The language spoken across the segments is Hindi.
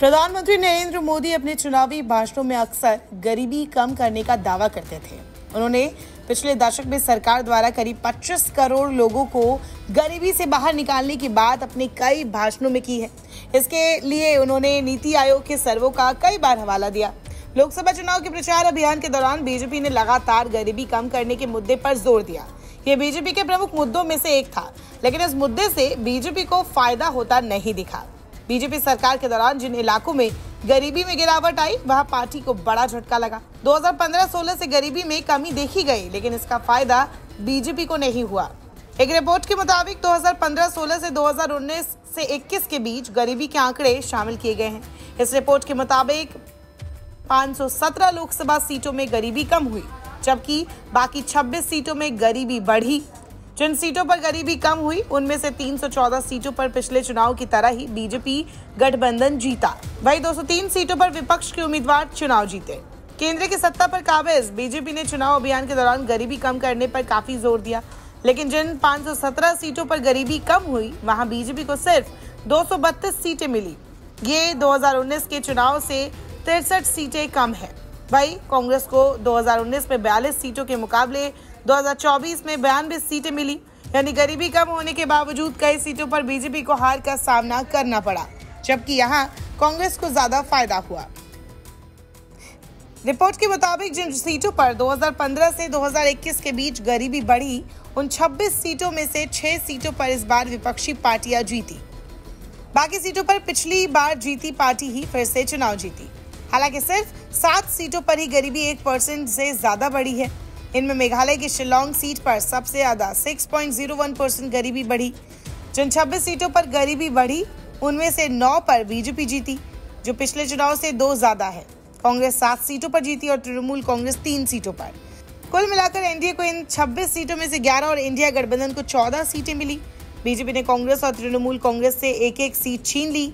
प्रधानमंत्री नरेंद्र मोदी अपने चुनावी भाषणों में अक्सर गरीबी कम करने का दावा करते थे। उन्होंने पिछले दशक में सरकार द्वारा करीब 25 करोड़ लोगों को गरीबी से बाहर निकालने की बात अपने कई भाषणों में की है। इसके लिए उन्होंने नीति आयोग के सर्वे का कई बार हवाला दिया। लोकसभा चुनाव के प्रचार अभियान के दौरान बीजेपी ने लगातार गरीबी कम करने के मुद्दे पर जोर दिया। ये बीजेपी के प्रमुख मुद्दों में से एक था, लेकिन इस मुद्दे से बीजेपी को फायदा होता नहीं दिखा। बीजेपी सरकार के दौरान जिन इलाकों में गरीबी में गिरावट आई, वहां पार्टी को बड़ा झटका लगा। 2015-16 से गरीबी में कमी देखी गई, लेकिन इसका फायदा बीजेपी को नहीं हुआ। एक रिपोर्ट के मुताबिक 2015-16 से 2019 से 21 के बीच गरीबी के आंकड़े शामिल किए गए हैं। इस रिपोर्ट के मुताबिक 517 लोकसभा सीटों में गरीबी कम हुई, जबकि बाकी 26 सीटों में गरीबी बढ़ी। जिन सीटों पर गरीबी कम हुई, उनमें से 314 सीटों पर पिछले चुनाव की तरह ही बीजेपी गठबंधन जीता। वहीं 203 सीटों पर विपक्ष के उम्मीदवार चुनाव जीते। केंद्र की सत्ता पर काबिज बीजेपी ने चुनाव अभियान के दौरान गरीबी कम करने पर काफी जोर दिया, लेकिन जिन 517 सीटों पर गरीबी कम हुई, वहां बीजेपी को सिर्फ 232 सीटें मिली। ये 2019 के चुनाव से 63 सीटें कम है। वहीं कांग्रेस को 2019 में 42 सीटों के मुकाबले 2024 में 92 सीटें मिली। यानी गरीबी कम होने के बावजूद कई सीटों पर बीजेपी को हार का सामना करना पड़ा, जबकि यहां कांग्रेस को ज्यादा फायदा हुआ। रिपोर्ट के मुताबिक जिन सीटों पर 2015 से 2021 के बीच गरीबी बढ़ी, उन 26 सीटों में से 6 सीटों पर इस बार विपक्षी पार्टियां जीती। बाकी सीटों पर पिछली बार जीती पार्टी ही फिर से चुनाव जीती। हालांकि सिर्फ 7 सीटों पर ही गरीबी 1% से ज्यादा बढ़ी है। इनमें मेघालय की शिलोंग सीट पर सबसे ज्यादा 6.01% गरीबी बढ़ी। जिन 26 सीटों पर गरीबी बढ़ी, उनमें से 9 पर बीजेपी जीती, जो पिछले चुनाव से 2 ज्यादा है। कांग्रेस 7 सीटों पर जीती और तृणमूल कांग्रेस 3 सीटों पर। कुल मिलाकर एनडीए को इन 26 सीटों में से 11 और इंडिया गठबंधन को 14 सीटें मिली। बीजेपी ने कांग्रेस और तृणमूल कांग्रेस से एक सीट छीन ली।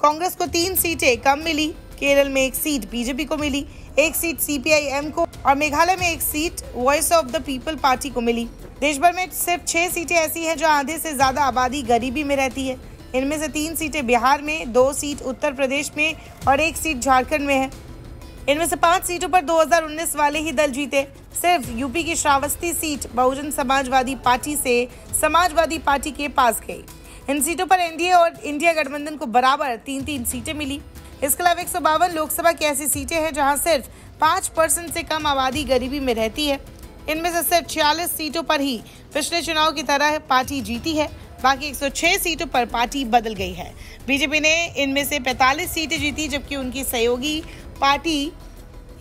कांग्रेस को 3 सीटें कम मिली। केरल में 1 सीट बीजेपी को मिली, 1 सीट सीपीआई-एम को और मेघालय में 1 seat voice of the people party को मिली। देश भर में सिर्फ 6 सीटें ऐसी हैं जहां आधे से ज्यादा आबादी गरीबी में रहती है। इनमें से 3 सीटें बिहार में, 2 सीट उत्तर प्रदेश में और 1 सीट झारखंड में है। इनमें से 5 सीटों पर 2019 वाले ही दल जीते। सिर्फ यूपी की श्रावस्ती सीट बहुजन समाजवादी पार्टी से समाजवादी पार्टी के पास गई। इन सीटों पर एनडीए और इंडिया गठबंधन को बराबर 3-3 सीटें मिली। इसके अलावा 152 लोकसभा की ऐसी सीटें हैं जहां सिर्फ 5% से कम आबादी गरीबी में रहती है। इनमें से सिर्फ 46 सीटों पर ही पिछले चुनाव की तरह पार्टी जीती है। बाकी 106 सीटों पर पार्टी बदल गई है। बीजेपी ने इनमें से 45 सीटें जीती, जबकि उनकी सहयोगी पार्टी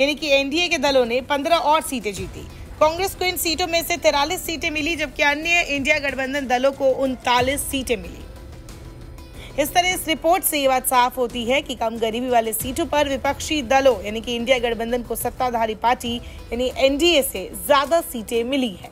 यानी कि एनडीए के दलों ने 15 और सीटें जीती। कांग्रेस को इन सीटों में से 43 सीटें मिली, जबकि अन्य इंडिया गठबंधन दलों को 39 सीटें मिली। इस तरह इस रिपोर्ट से ये बात साफ होती है कि कम गरीबी वाले सीटों पर विपक्षी दलों यानी कि इंडिया गठबंधन को सत्ताधारी पार्टी यानी एनडीए से ज्यादा सीटें मिली है।